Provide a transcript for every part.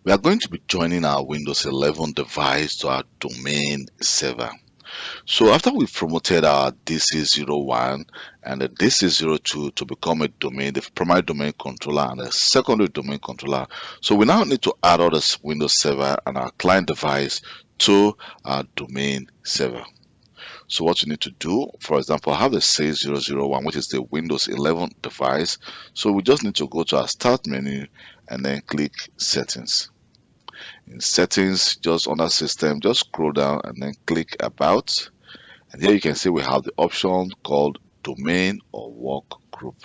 We are going to be joining our Windows 11 device to our domain server. So after we've promoted our DC01 and the DC02 to become a domain, the primary domain controller and a secondary domain controller, so we now need to add all this Windows server and our client device to our domain server. So what you need to do, for example, I have the C001, which is the Windows 11 device. So we just need to go to our start menu and then click settings. In settings, just under system, just scroll down and then click about. And here you can see we have the option called domain or work group.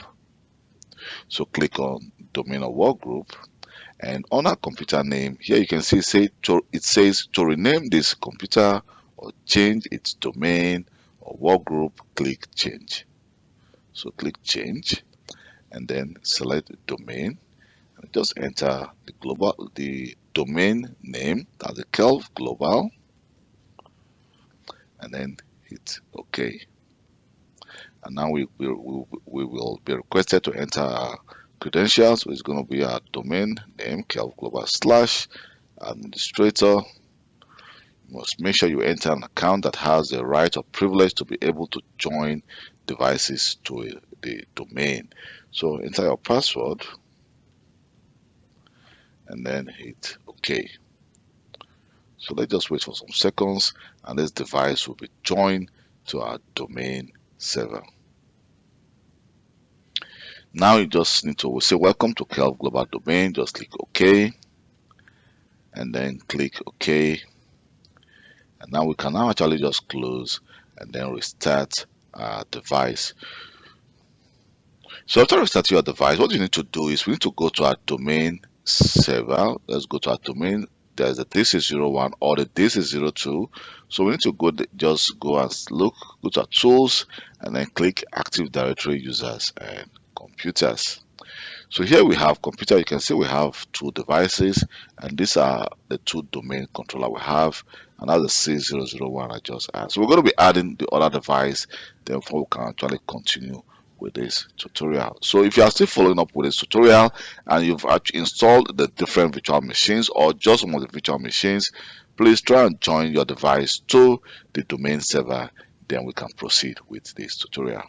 So click on domain or work group, and on our computer name here you can see it says to rename this computer or change its domain or work group, click change. So click change and then select domain and just enter the domain name, that's the Kelv Global, and then hit OK. And now we will be requested to enter our credentials, which is going to be our domain name, Kelv Global / administrator. You must make sure you enter an account that has the right or privilege to be able to join devices to the domain. So enter your password and then hit OK. So let's just wait for some seconds and this device will be joined to our domain server. Now you just need to say welcome to Kelv Global Domain. Just click OK and then click OK. And now we can now actually just close and then restart our device. So after restarting your device, what you need to do is we need to go to our domain server. Let's go to our domain. There's the DC01 or the DC02. So we need to just go and go to our tools and then click Active Directory Users and Computers. So here we have computer. You can see we have two devices, and these are the two domain controller we have, and that's the C001 I just added. So we're going to be adding the other device, therefore we can actually continue with this tutorial. So if you are still following up with this tutorial and you've actually installed the different virtual machines or just one of the virtual machines, please try and join your device to the domain server, then we can proceed with this tutorial.